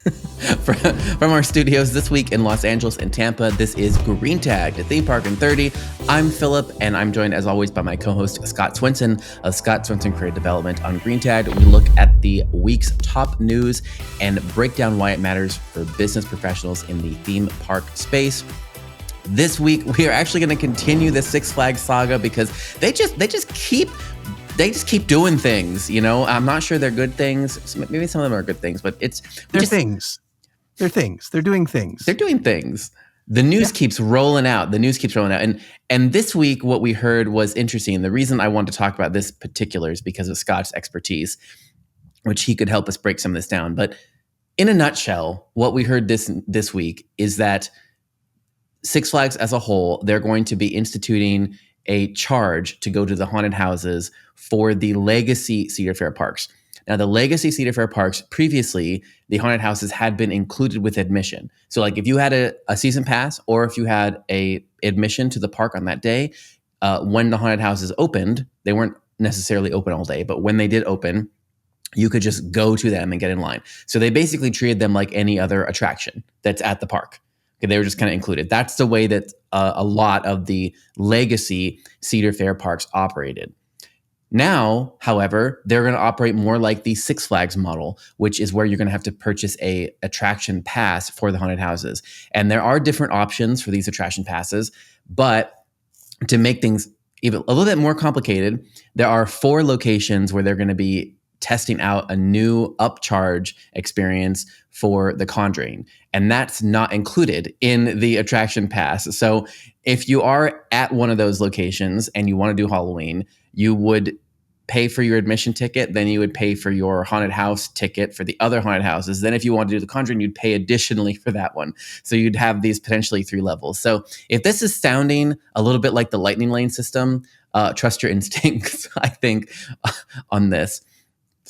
From our studios this week in Los Angeles and Tampa, this is Green Tag, a theme park in 30. I'm Philip, and I'm joined as always by my co-host Scott Swinson of Scott Swinson Creative Development. On Green Tag, we look at the week's top news and break down why it matters for business professionals in the theme park space. This week, we are actually going to continue the Six Flags saga because they just keep doing things, you know. I'm not sure they're good things. Maybe some of them are good things, but they're things. They're things. They're doing things. They're doing things. The news keeps rolling out. And this week, what we heard was interesting. The reason I wanted to talk about this particular is because of Scott's expertise, which he could help us break some of this down. But in a nutshell, what we heard this week is that Six Flags as a whole, they're going to be instituting a charge to go to the haunted houses for the legacy Cedar Fair parks. Now, the legacy Cedar Fair parks, previously, the haunted houses had been included with admission. So like if you had a season pass or if you had a admission to the park on that day, when the haunted houses opened, they weren't necessarily open all day, but when they did open, you could just go to them and get in line. So they basically treated them like any other attraction that's at the park. They were just kind of included. That's the way that a lot of the legacy Cedar Fair parks operated. Now, however, they're going to operate more like the Six Flags model, which is where you're going to have to purchase a attraction pass for the haunted houses. And there are different options for these attraction passes, but to make things even a little bit more complicated, there are 4 locations where they're going to be testing out a new upcharge experience for The Conjuring. And that's not included in the attraction pass. So if you are at one of those locations and you want to do Halloween, you would pay for your admission ticket, then you would pay for your haunted house ticket for the other haunted houses. Then if you want to do The Conjuring, you'd pay additionally for that one. So you'd have these potentially 3 levels. So if this is sounding a little bit like the Lightning Lane system, trust your instincts, I think, on this.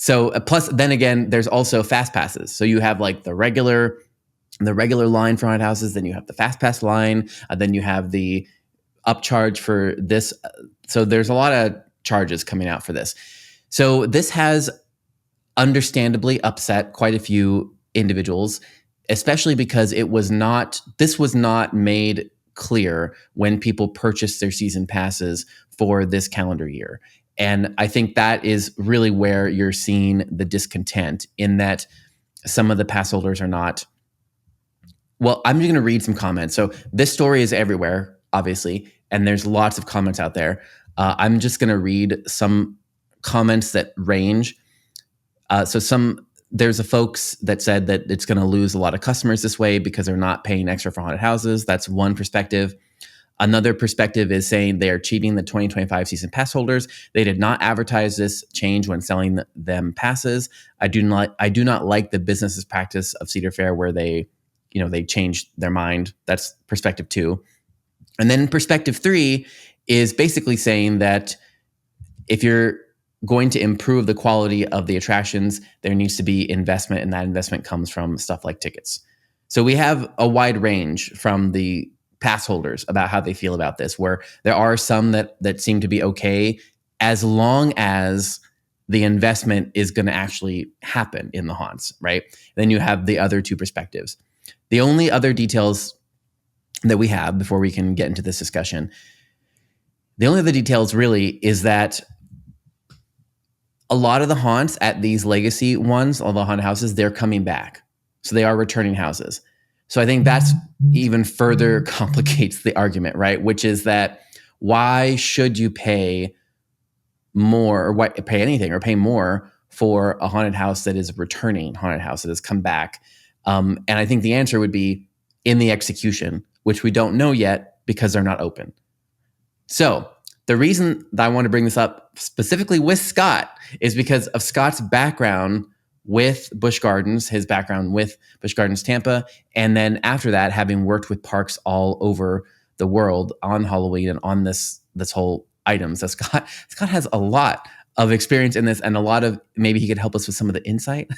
So plus, then again, there's also fast passes. So you have like the regular line for haunted houses, then you have the fast pass line, then you have the upcharge for this. So there's a lot of charges coming out for this. So this has understandably upset quite a few individuals, especially because this was not made clear when people purchased their season passes for this calendar year. And I think that is really where you're seeing the discontent, in that some of the pass holders are not. Well, I'm just going to read some comments. So this story is everywhere, obviously, and there's lots of comments out there. I'm just going to read some comments that range. There's a folks that said that it's going to lose a lot of customers this way because they're not paying extra for haunted houses. That's one perspective. Another perspective is saying they are cheating the 2025 season pass holders. They did not advertise this change when selling them passes. I do not like the business's practice of Cedar Fair where they changed their mind. That's perspective 2. And then perspective 3 is basically saying that if you're going to improve the quality of the attractions, there needs to be investment, and that investment comes from stuff like tickets. So we have a wide range from the pass holders about how they feel about this, where there are some that seem to be okay as long as the investment is going to actually happen in the haunts, right? Then you have the other 2 perspectives. The only other details that we have before we can get into this discussion, the only other details really is that a lot of the haunts at these legacy ones, all the haunted houses, they're coming back. So they are returning houses. So I think that's even further complicates the argument, right? Which is that why should you pay more, or pay anything, or pay more for a haunted house that is a returning haunted house that has come back? And I think the answer would be in the execution, which we don't know yet because they're not open. So the reason that I want to bring this up specifically with Scott is because of Scott's background with Busch Gardens, his background with Busch Gardens Tampa, and then after that, having worked with parks all over the world on Halloween and on this whole item. So Scott has a lot of experience in this, and a lot of, maybe he could help us with some of the insight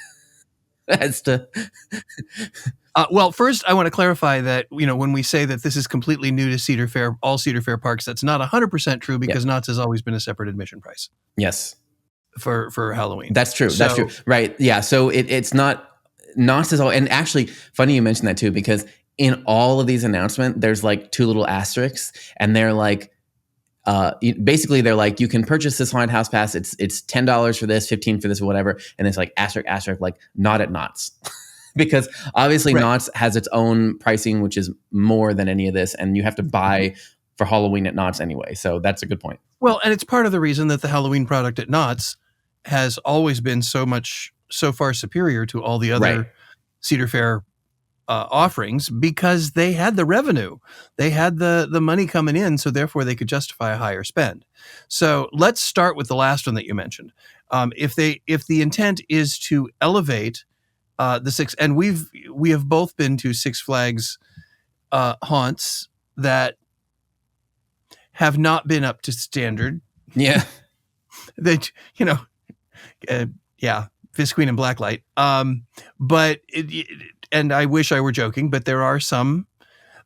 as to. Well, first, I want to clarify that, when we say that this is completely new to Cedar Fair, all Cedar Fair parks, that's not 100% true, because Knott's has always been a separate admission price. Yes. For Halloween. That's true. That's true. Right. Yeah. So it's not, Knott's is all, and actually, funny you mentioned that too, because in all of these announcements, there's like two little asterisks, and they're like, basically they're like, you can purchase this haunted house pass. It's $10 for this, 15 for this, or whatever, and it's like asterisk, like not at Knott's. Because obviously Right. Knott's has its own pricing, which is more than any of this, and you have to buy for Halloween at Knott's anyway. So that's a good point. Well, and it's part of the reason that the Halloween product at Knott's has always been so far superior to all the other Right. Cedar Fair offerings, because they had the revenue, they had the money coming in, so therefore they could justify a higher spend. So let's start with the last one that you mentioned. If the intent is to elevate the Six, and we have both been to Six Flags haunts that have not been up to standard. Yeah. That, Fist Queen and Blacklight. But and I wish I were joking, but there are some.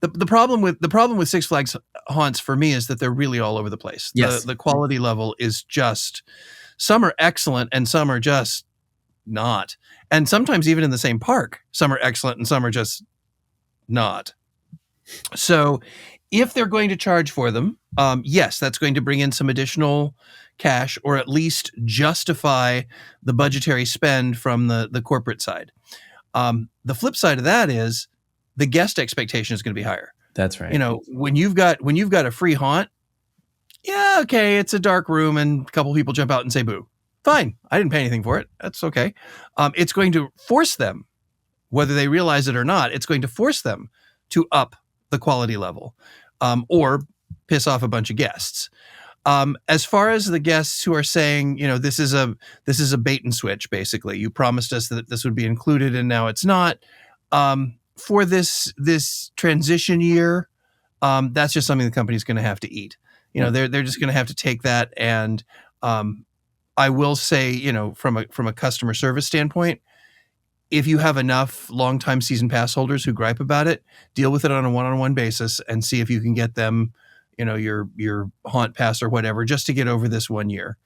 The problem with Six Flags haunts for me is that they're really all over the place. Yes. The quality level is just, some are excellent and some are just not. And sometimes even in the same park, some are excellent and some are just not. So if they're going to charge for them, yes, that's going to bring in some additional cash, or at least justify the budgetary spend from the corporate side. The flip side of that is the guest expectation is going to be higher. That's right. When you've got a free haunt, yeah, okay, it's a dark room and a couple people jump out and say boo. Fine, I didn't pay anything for it. That's okay. It's going to force them, whether they realize it or not, it's going to force them to up the quality level, or piss off a bunch of guests. As far as the guests who are saying, this is a bait and switch, basically, you promised us that this would be included and now it's not. For this transition year, that's just something the company's going to have to eat. They're just going to have to take that. And I will say, from a customer service standpoint, if you have enough longtime season pass holders who gripe about it, deal with it on a one-on-one basis and see if you can get them, your haunt pass or whatever, just to get over this 1 year.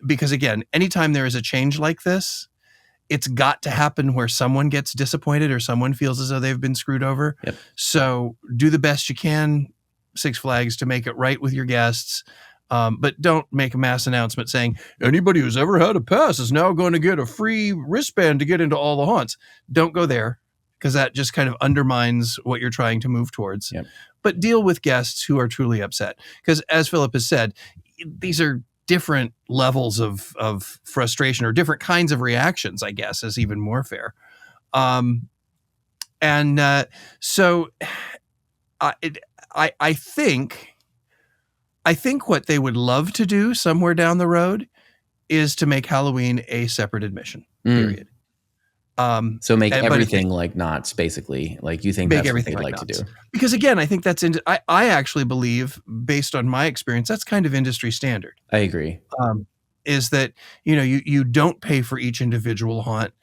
Because again, anytime there is a change like this, it's got to happen where someone gets disappointed or someone feels as though they've been screwed over. Yep. So do the best you can, Six Flags, to make it right with your guests. But don't make a mass announcement saying anybody who's ever had a pass is now going to get a free wristband to get into all the haunts. Don't go there, because that just kind of undermines what you're trying to move towards. Yep. But deal with guests who are truly upset. Because as Philip has said, these are different levels of frustration, or different kinds of reactions, I guess, is even more fair. So I think what they would love to do somewhere down the road is to make Halloween a separate admission, period. So make everything like Knott's, basically. Like, you think that's what they'd like to do? Because again, I think that's I actually believe, based on my experience, that's kind of industry standard. I agree. Is that you don't pay for each individual haunt.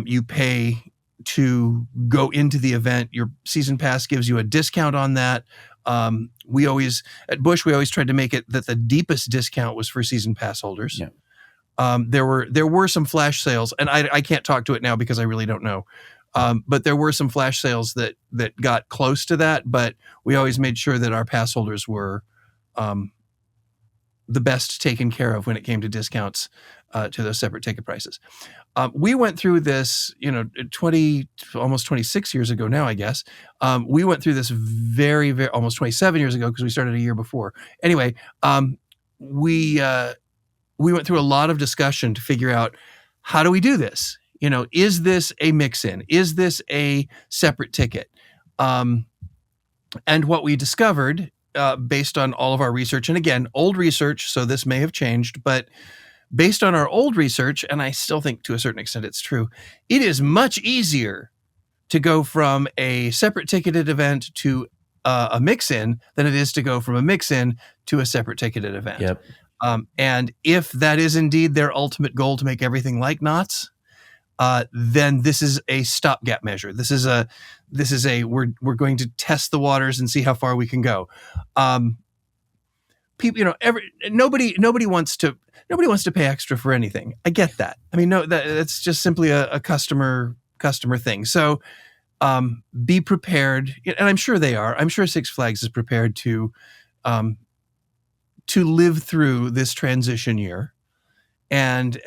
You pay to go into the event. Your season pass gives you a discount on that. We always tried to make it that the deepest discount was for season pass holders. Yeah. There were some flash sales, and I can't talk to it now because I really don't know. But there were some flash sales that got close to that, but we always made sure that our pass holders were the best taken care of when it came to discounts to those separate ticket prices. We went through this, almost 26 years ago now, I guess. We went through this very, very almost 27 years ago, because we started a year before. Anyway, we went through a lot of discussion to figure out, how do we do this? Is this a mix-in? Is this a separate ticket? And what we discovered, based on all of our research, and again, old research, so this may have changed, but based on our old research, and I still think to a certain extent it's true, it is much easier to go from a separate ticketed event to a mix-in than it is to go from a mix-in to a separate ticketed event. Yep. And if that is indeed their ultimate goal, to make everything like Knott's, then this is a stopgap measure. This is a we're going to test the waters and see how far we can go. people, nobody wants to pay extra for anything. I get that. I mean, no, that's just simply a customer thing. So be prepared, and I'm sure they are. I'm sure Six Flags is prepared to live through this transition year, and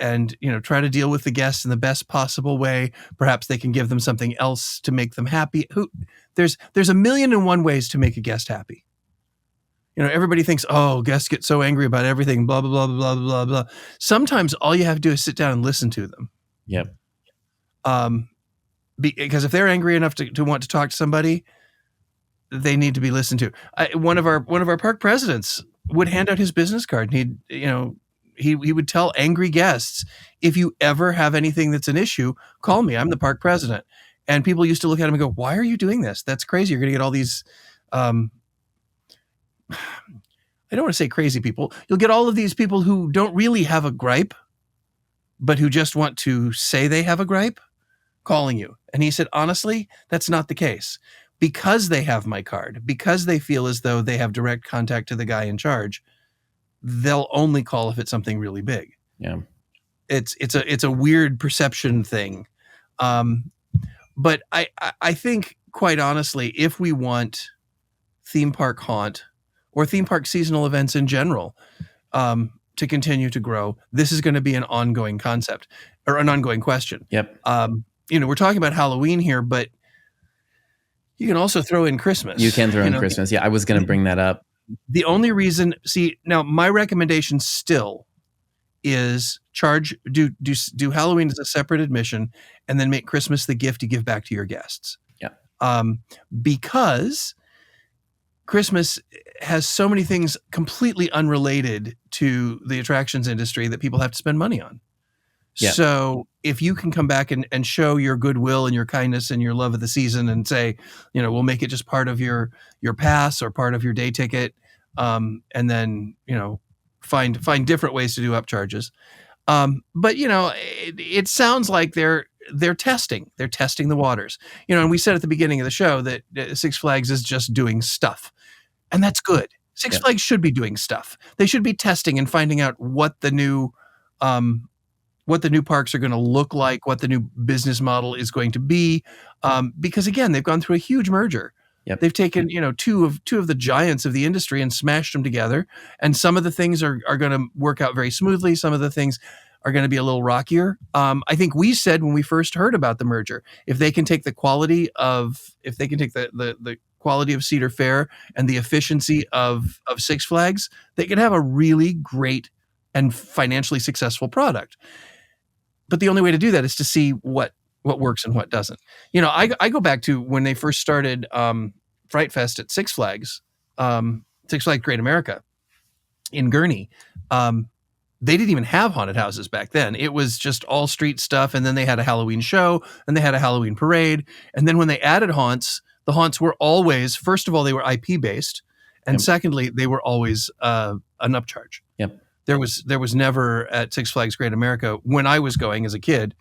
try to deal with the guests in the best possible way. Perhaps they can give them something else to make them happy. There's a million and one ways to make a guest happy. Everybody thinks, oh, guests get so angry about everything, blah, blah, blah, blah, blah, blah. Sometimes all you have to do is sit down and listen to them. Yep. Because if they're angry enough to want to talk to somebody, they need to be listened to. One of our park presidents would hand out his business card, and he would tell angry guests, if you ever have anything that's an issue, call me. I'm the park president. And people used to look at him and go, why are you doing this? That's crazy. You're going to get all these, I don't want to say crazy people. You'll get all of these people who don't really have a gripe, but who just want to say they have a gripe, calling you. And he said, honestly, that's not the case. Because they have my card, because they feel as though they have direct contact to the guy in charge, they'll only call if it's something really big. Yeah. It's a weird perception thing. But I think, quite honestly, if we want theme park haunt or theme park seasonal events in general to continue to grow, this is going to be an ongoing concept or an ongoing question. Yep. We're talking about Halloween here, but you can also throw in Christmas. You can throw in Christmas. Yeah, I was going to bring that up. The only reason, now my recommendation still is do Halloween as a separate admission, and then make Christmas the gift you give back to your guests. Yeah. Because Christmas has so many things completely unrelated to the attractions industry that people have to spend money on. Yeah. So if you can come back and show your goodwill and your kindness and your love of the season and say, we'll make it just part of your pass or part of your day ticket, and then, find different ways to do upcharges. But it sounds like they're testing the waters, and we said at the beginning of the show that Six Flags is just doing stuff, and that's good. Six Flags should be doing stuff. They should be testing and finding out what the new parks are going to look like, what the new business model is going to be. Because again, they've gone through a huge merger. Yep. They've taken, two of the giants of the industry and smashed them together. And some of the things are going to work out very smoothly. Some of the things are going to be a little rockier. I think we said when we first heard about the merger, if they can take the quality of Cedar Fair and the efficiency of Six Flags, they can have a really great and financially successful product. But the only way to do that is to see what works and what doesn't. I go back to when they first started Fright Fest at Six Flags Great America in Gurnee. They didn't even have haunted houses back then. It was just all street stuff. And then they had a Halloween show, and they had a Halloween parade. And then when they added haunts, the haunts were always, first of all, they were IP based. And secondly, they were always an upcharge. Yep. There was never at Six Flags Great America, when I was going as a kid,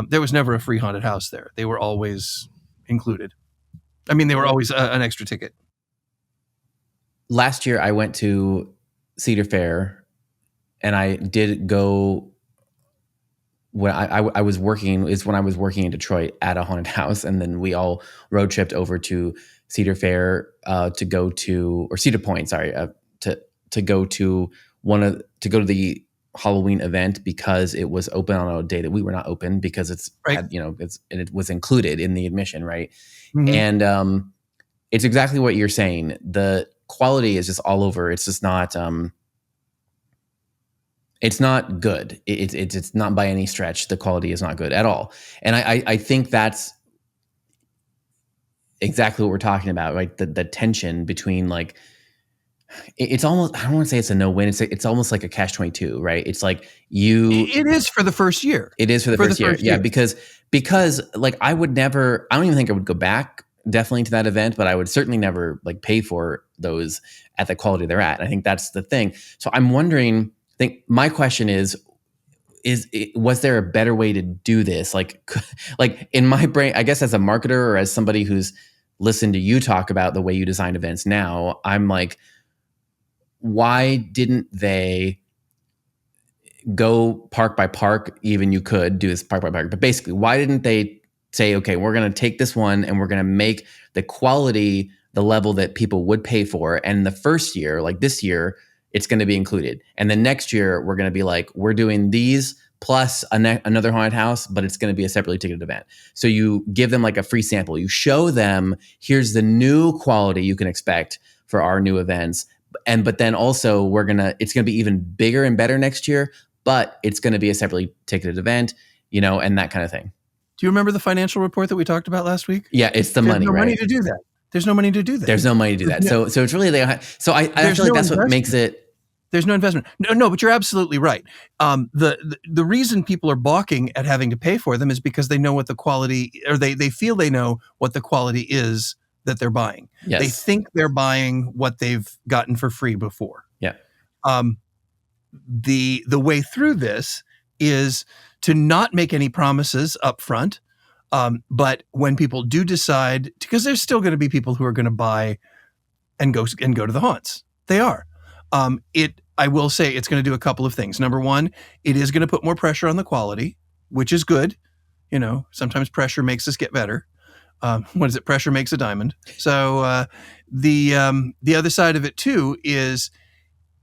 there was never a free haunted house there. They were always included. I mean, they were always an extra ticket. Last year, I went to Cedar Fair, and I did go when I was working. Is when I was working in Detroit at a haunted house, and then we all road tripped over to Cedar Fair to go to, or Cedar Point, sorry, to go to the Halloween event, because it was open on a day that we were not open, because it was included in the admission, right? Mm-hmm. And it's exactly what you're saying. The quality is just all over. It's just not. It's not good. It's not by any stretch. The quality is not good at all. And I think that's exactly what we're talking about, right? The tension between, like, it's almost, I don't want to say it's a no-win. It's almost like a catch-22, right? It's like it is for the first year. It is for the first year. Yeah, because like I don't even think I would go back definitely to that event, but I would certainly never like pay for those at the quality they're at. I think that's the thing. So I'm wondering, my question is was there a better way to do this? Like in my brain, I guess as a marketer or as somebody who's listened to you talk about the way you design events now, I'm like, why didn't they go park by park? Even you could do this park by park, but basically, why didn't they say, okay, we're going to take this one and we're going to make the quality the level that people would pay for, and the first year, like this year, it's going to be included, and the next year we're going to be like, we're doing these plus another haunted house, but it's going to be a separately ticketed event. So you give them like a free sample. You show them, here's the new quality you can expect for our new events. But then also it's going to be even bigger and better next year, but it's going to be a separately ticketed event, and that kind of thing. Do you remember the financial report that we talked about last week? Yeah, it's the money, There's no right? money to do that. There's no money to do that. There's no money to do that. So it's really so I feel like that's what makes it. There's no investment. No, but you're absolutely right. The reason people are balking at having to pay for them is because they know what the quality, or they feel they know what the quality is that they're buying. Yes. They think they're buying what they've gotten for free before. Yeah. The way through this is to not make any promises up front. But when people do decide, because there's still going to be people who are going to buy and go to the haunts. They are. I will say it's going to do a couple of things. Number one, it is going to put more pressure on the quality, which is good. Sometimes pressure makes us get better. What is it? Pressure makes a diamond. So the other side of it too is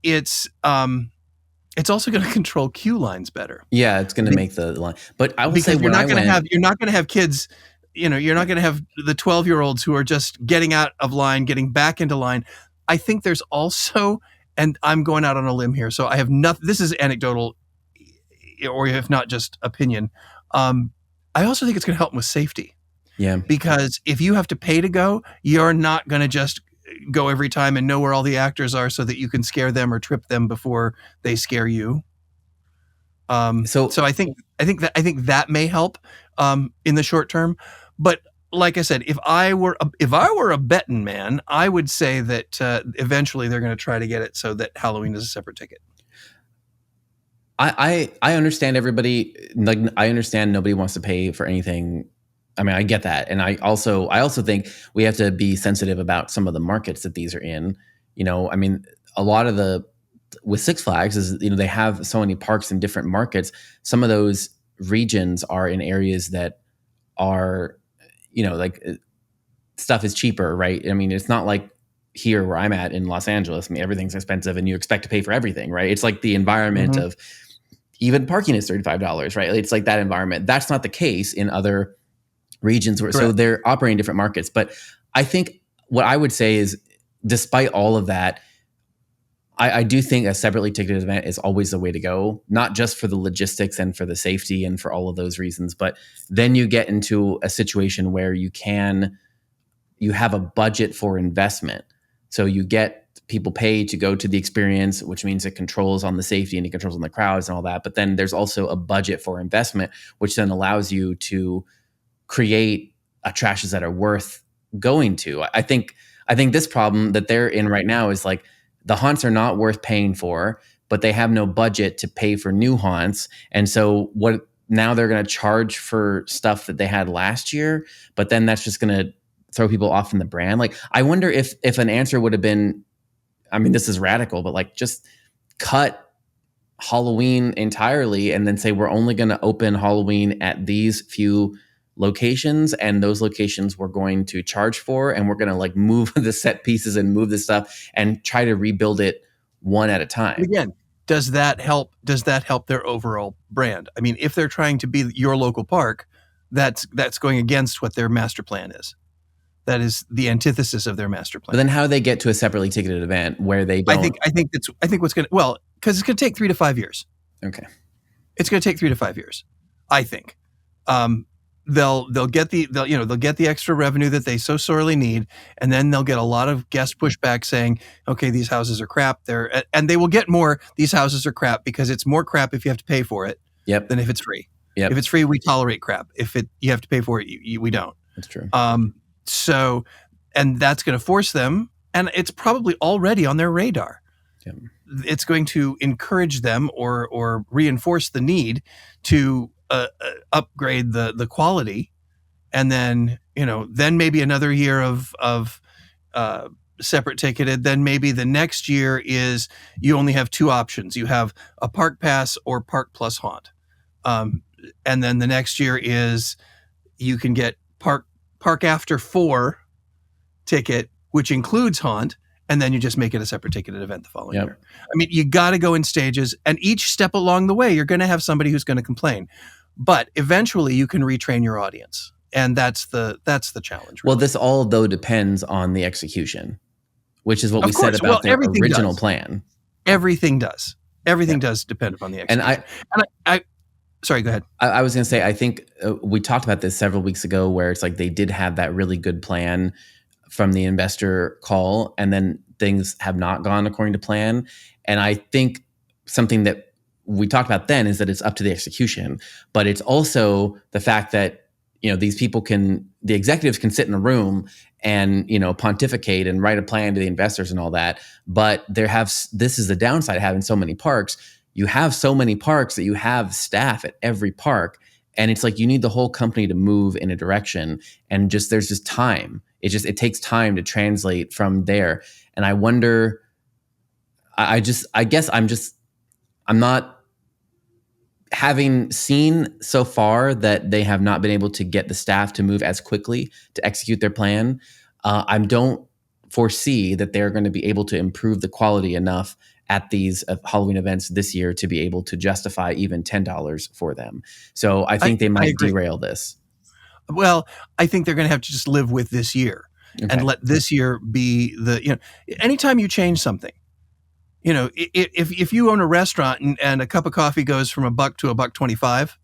it's also going to control queue lines better. Yeah, it's going to make the line. But I will say you're not going to have kids. You're not going to have the 12-year-olds who are just getting out of line, getting back into line. I think there's also, and I'm going out on a limb here, so I have nothing. This is anecdotal, or if not just opinion. I also think it's going to help them with safety. Yeah. Because if you have to pay to go, you're not going to just go every time and know where all the actors are so that you can scare them or trip them before they scare you. So I think that may help in the short term. But like I said, if I were a betting man, I would say that eventually they're going to try to get it so that Halloween is a separate ticket. I understand everybody. Like, I understand nobody wants to pay for anything. I mean, I get that, and I also think we have to be sensitive about some of the markets that these are in. I mean, a lot of with Six Flags is they have so many parks in different markets. Some of those regions are in areas that are, like, stuff is cheaper, right? I mean, it's not like here where I'm at in Los Angeles. I mean, everything's expensive, and you expect to pay for everything, right? It's like the environment of even parking is $35, right? It's like that environment. That's not the case in other regions so they're operating different markets. But I think what I would say is, despite all of that, I do think a separately ticketed event is always the way to go, not just for the logistics and for the safety and for all of those reasons, but then you get into a situation where you have a budget for investment. So you get people pay to go to the experience, which means it controls on the safety and it controls on the crowds and all that. But then there's also a budget for investment, which then allows you to create attractions that are worth going to. I think this problem that they're in right now is like, the haunts are not worth paying for, but they have no budget to pay for new haunts. And so now they're going to charge for stuff that they had last year, but then that's just going to throw people off in the brand. Like, I wonder if an answer would have been, I mean, this is radical, but like, just cut Halloween entirely and then say, we're only going to open Halloween at these few locations, and those locations we're going to charge for, and we're going to like move the set pieces and move the stuff and try to rebuild it one at a time. Again, does that help their overall brand? I mean, if they're trying to be your local park, that's going against what their master plan is. That is the antithesis of their master plan. But then how do they get to a separately ticketed event where they don't? I think what's going to, because it's going to take 3 to 5 years. Okay. It's going to take 3 to 5 years, I think. They'll get the extra revenue that they so sorely need, and then they'll get a lot of guest pushback saying, okay, these houses are crap. And they will get more, these houses are crap, because it's more crap if you have to pay for it than if it's free. Yep. If it's free, we tolerate crap. If you have to pay for it, we don't. That's true. So, and that's going to force them, and it's probably already on their radar. Yep. It's going to encourage them or reinforce the need to upgrade the quality, and then maybe another year of separate ticketed, then maybe the next year is you only have two options. You have a park pass or park plus haunt. And then the next year is you can get park after 4 ticket, which includes haunt, and then you just make it a separate ticketed event the following year. I mean, you got to go in stages, and each step along the way, you're going to have somebody who's going to complain. But eventually you can retrain your audience. And that's the challenge. Really. Well, this all though depends on the execution, which is what we said about the original plan. Everything does. Everything does depend upon the execution. And I sorry, go ahead. I was going to say, I think we talked about this several weeks ago, where it's like they did have that really good plan from the investor call, and then things have not gone according to plan. And I think something that we talked about then is that it's up to the execution, but it's also the fact that, you know, these people the executives can sit in a room and, you know, pontificate and write a plan to the investors and all that. But this is the downside of having so many parks. You have so many parks that you have staff at every park. And it's like, you need the whole company to move in a direction, and there's just time. It takes time to translate from there. And I wonder, I guess I'm not, having seen so far that they have not been able to get the staff to move as quickly to execute their plan. I don't foresee that they're going to be able to improve the quality enough at these Halloween events this year to be able to justify even $10 for them. So I think they might derail this. Well, I think they're going to have to just live with this year and let this year be anytime you change something, you know, if you own a restaurant and a cup of coffee goes from $1 to $1.25,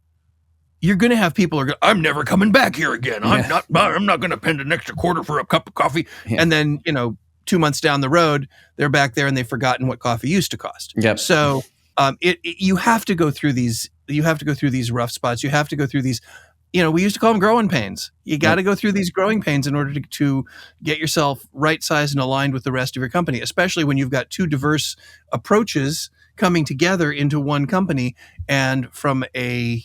you're going to have people who are I'm never coming back here again. I'm not going to spend an extra quarter for a cup of coffee. Yeah. And then, 2 months down the road, they're back there and they've forgotten what coffee used to cost. Yep. So you have to go through these. You have to go through these rough spots. You have to go through these. We used to call them growing pains. You got to go through these growing pains in order to get yourself right-sized and aligned with the rest of your company, especially when you've got two diverse approaches coming together into one company. And from a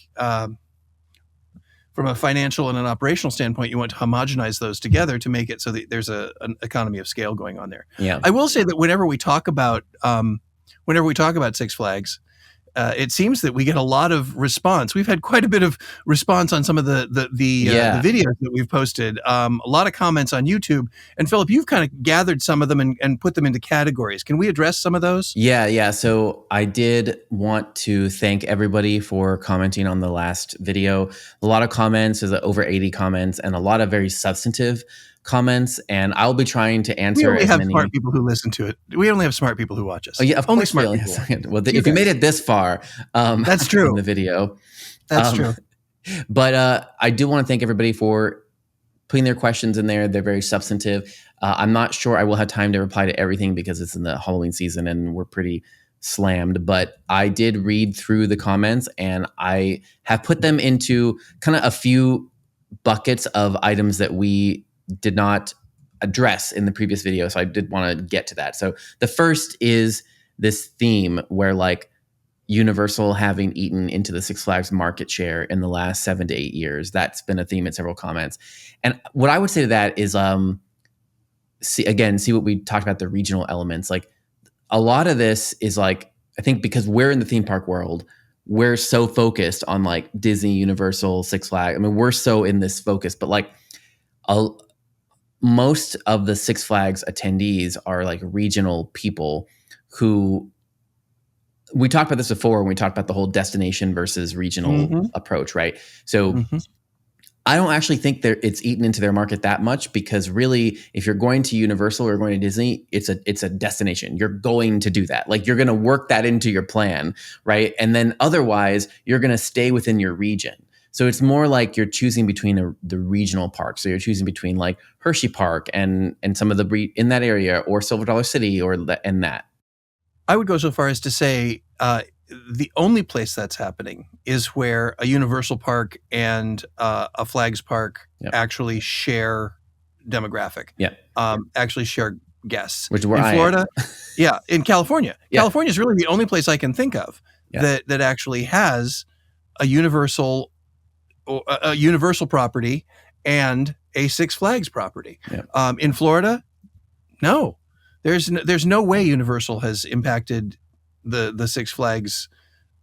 financial and an operational standpoint, you want to homogenize those together to make it so that there's an economy of scale going on there. Yeah. I will say that whenever we talk about Six Flags, it seems that we get a lot of response. We've had quite a bit of response on some of the videos that we've posted. A lot of comments on YouTube. And Philip, you've kind of gathered some of them and put them into categories. Can we address some of those? Yeah. So I did want to thank everybody for commenting on the last video. A lot of comments, there's over 80 comments, and a lot of very substantive comments, and I'll be trying to answer. We only have smart people who listen to it. We only have smart people who watch us. Oh yeah, of course. Smart people. Well, if you made it this far, that's true. In the video, that's true. But I do want to thank everybody for putting their questions in there. They're very substantive. I'm not sure I will have time to reply to everything because it's in the Halloween season and we're pretty slammed. But I did read through the comments, and I have put them into kind of a few buckets of items that we did not address in the previous video. So I did want to get to that. So the first is this theme where like Universal having eaten into the Six Flags market share in the last 7 to 8 years. That's been a theme in several comments. And what I would say to that is, see what we talked about, the regional elements. Like a lot of this is like, I think because we're in the theme park world, we're so focused on like Disney, Universal, Six Flags. I mean, we're so in this focus, but like most of the Six Flags attendees are like regional people who, we talked about this before when we talked about the whole destination versus regional approach, right? So I don't actually think it's eaten into their market that much, because really, if you're going to Universal or going to Disney, it's a destination. You're going to do that. Like you're going to work that into your plan, right? And then otherwise, you're going to stay within your region. So it's more like you're choosing between the regional parks. So you're choosing between like Hershey Park and some of the in that area, or Silver Dollar City and that. I would go so far as to say the only place that's happening is where a Universal Park and a Flags Park actually share demographic. Yeah. Actually share guests. Which is where in Florida. In California. Yeah. California is really the only place I can think of that actually has a Universal property and a Six Flags property. Yeah. In Florida, no. There's no way Universal has impacted the Six Flags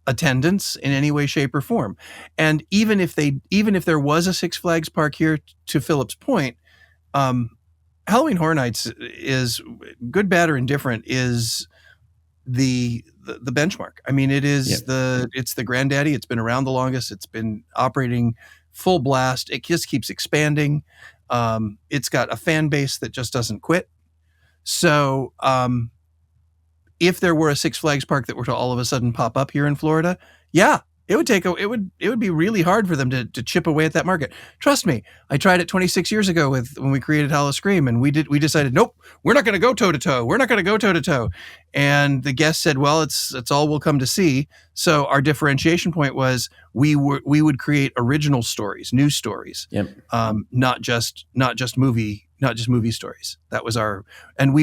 attendance in any way, shape, or form. And even if there was a Six Flags park here, to Philip's point, Halloween Horror Nights is good, bad, or indifferent is the benchmark. I mean, it is it's the granddaddy. It's been around the longest. It's been operating full blast. It just keeps expanding. It's got a fan base that just doesn't quit. So if there were a Six Flags park that were to all of a sudden pop up here in Florida, yeah, it would be really hard for them to chip away at that market. Trust me, I tried it 26 years ago when we created Howl-O-Scream, and we decided, nope, we're not going to go toe to toe. We're not going to go toe to toe. And the guest said, well, it's all we'll come to see. So our differentiation point was we would create original stories, new stories, not just movie stories. That was and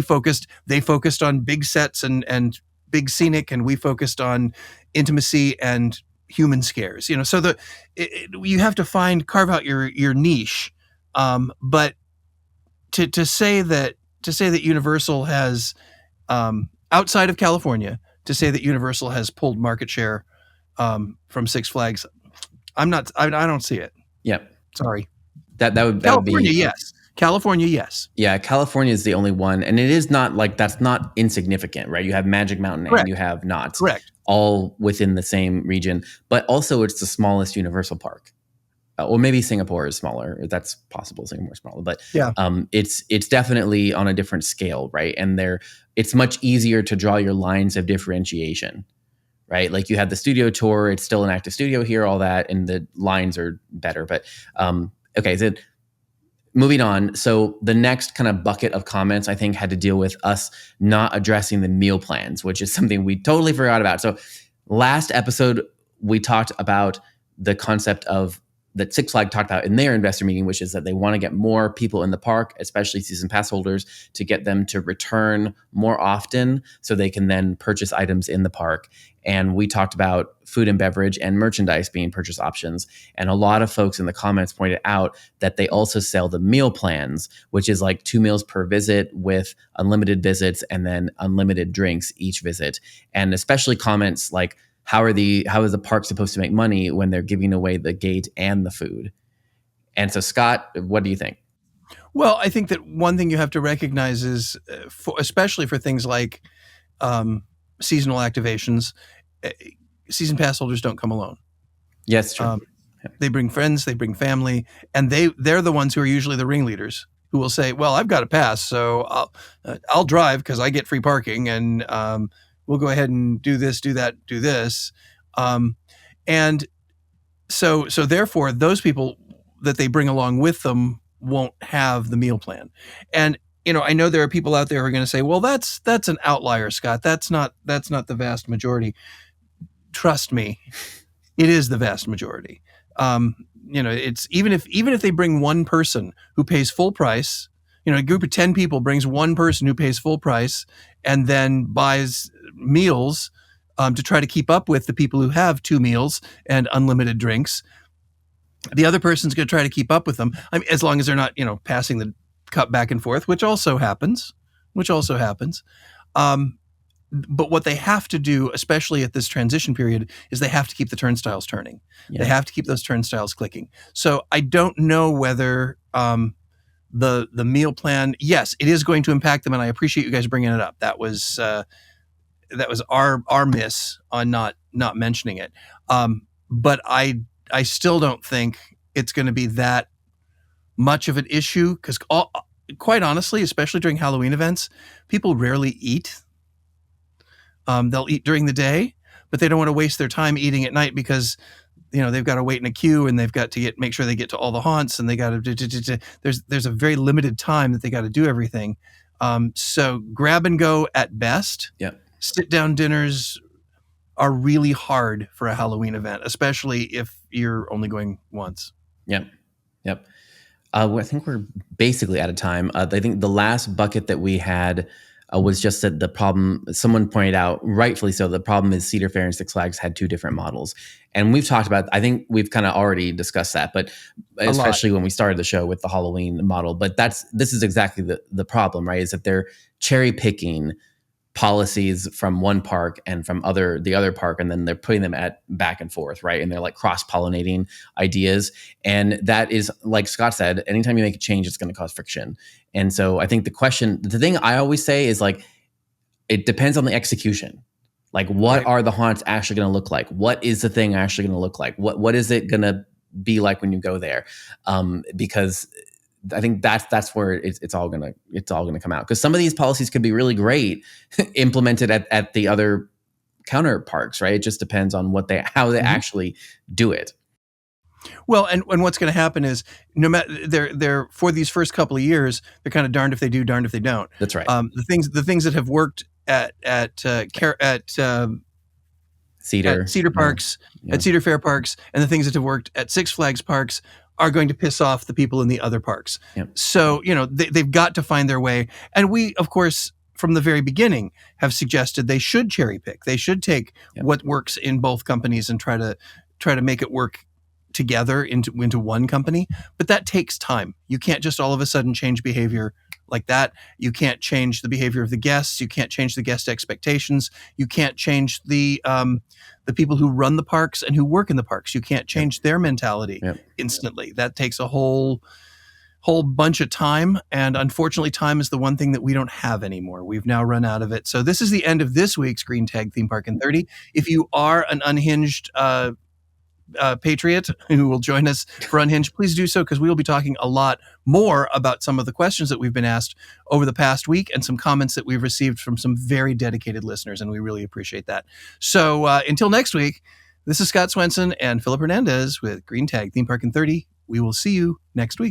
they focused on big sets and big scenic, and we focused on intimacy and human scares. So you have to carve out your niche. But to say that Universal has, outside of California, to say that Universal has pulled market share from Six Flags, I don't see it. Yep. Sorry. That would California, be yes. California, yes. Yeah, California is the only one, and it is not like that's not insignificant, right? You have Magic Mountain Correct. and you have Knott's, Correct, all within the same region, but also it's the smallest Universal park. Or maybe Singapore is smaller. That's possible. Singapore is smaller, but yeah, it's definitely on a different scale, right? And it's much easier to draw your lines of differentiation, right? Like you have the studio tour; it's still an active studio here, all that, and the lines are better. But okay, so moving on. So the next kind of bucket of comments, I think, had to deal with us not addressing the meal plans, which is something we totally forgot about. So last episode, we talked about the concept of that Six Flags talked about in their investor meeting, which is that they want to get more people in the park, especially season pass holders, to get them to return more often so they can then purchase items in the park. And we talked about food and beverage and merchandise being purchase options. And a lot of folks in the comments pointed out that they also sell the meal plans, which is like 2 meals per visit with unlimited visits and then unlimited drinks each visit. And especially comments like, how is the park supposed to make money when they're giving away the gate and the food? And so, Scott, what do you think? Well, I think that one thing you have to recognize is, especially for things like seasonal activations, season pass holders don't come alone. Yes, true. They bring friends, they bring family, and they're the ones who are usually the ringleaders who will say, well, I've got a pass, so I'll drive because I get free parking, and we'll go ahead and do this, do that, do this. And so therefore, those people that they bring along with them won't have the meal plan. And, I know there are people out there who are going to say, well, that's an outlier, Scott. That's not the vast majority. Trust me, it is the vast majority. It's even if they bring one person who pays full price, a group of 10 people brings one person who pays full price and then buys meals to try to keep up with the people who have 2 meals and unlimited drinks. The other person's going to try to keep up with them. I mean, as long as they're not, passing the cup back and forth, which also happens. But what they have to do, especially at this transition period, is they have to keep the turnstiles turning. Yeah. They have to keep those turnstiles clicking. So I don't know whether the meal plan, yes, it is going to impact them, and I appreciate you guys bringing it up. That was our miss on not mentioning it. But I still don't think it's going to be that much of an issue because, quite honestly, especially during Halloween events, people rarely eat. They'll eat during the day, but they don't want to waste their time eating at night because, they've got to wait in a queue and they've got to make sure they get to all the haunts, and they got to there's a very limited time that they got to do everything. So grab and go at best. Yeah. Sit down dinners are really hard for a Halloween event, especially if you're only going once. Yep. I think we're basically out of time. I think the last bucket that we had was just that the problem, someone pointed out, rightfully so, the problem is Cedar Fair and Six Flags had two different models. And we've talked about, I think we've kind of already discussed that, but especially when we started the show with the Halloween model. But this is exactly the problem, right? Is that they're cherry picking policies from one park and from the other park, and then they're putting them at back and forth, right? And they're like cross-pollinating ideas. And that is, like Scott said, anytime you make a change, it's going to cause friction. And so I think the thing I always say is like, it depends on the execution. Like, what are the haunts actually going to look like? What is the thing actually going to look like? What is it going to be like when you go there? Because I think that's where it's all gonna come out, because some of these policies could be really great implemented at the other counter parks, right? It just depends on how they actually do it. Well, and what's going to happen is, no matter they're for these first couple of years, they're kind of darned if they do, darned if they don't. That's right. The things that have worked at Cedar Parks, at Cedar Fair parks, and the things that have worked at Six Flags parks are going to piss off the people in the other parks. Yep. So, they've got to find their way. And we, of course, from the very beginning have suggested they should cherry pick. They should take what works in both companies and try to make it work together into one company. But that takes time. You can't just all of a sudden change behavior like that. You can't change the behavior of the guests. You can't change the guest expectations. You can't change the people who run the parks and who work in the parks. You can't change their mentality instantly. That takes a whole bunch of time. And unfortunately, time is the one thing that we don't have anymore. We've now run out of it. So this is the end of this week's Green Tag Theme Park in 30. If you are an unhinged patriot who will join us for Unhinged, please do so, because we will be talking a lot more about some of the questions that we've been asked over the past week and some comments that we've received from some very dedicated listeners, and we really appreciate that. So until next week, this is Scott Swenson and Philip Hernandez with Green Tag Theme Park in 30. We will see you next week.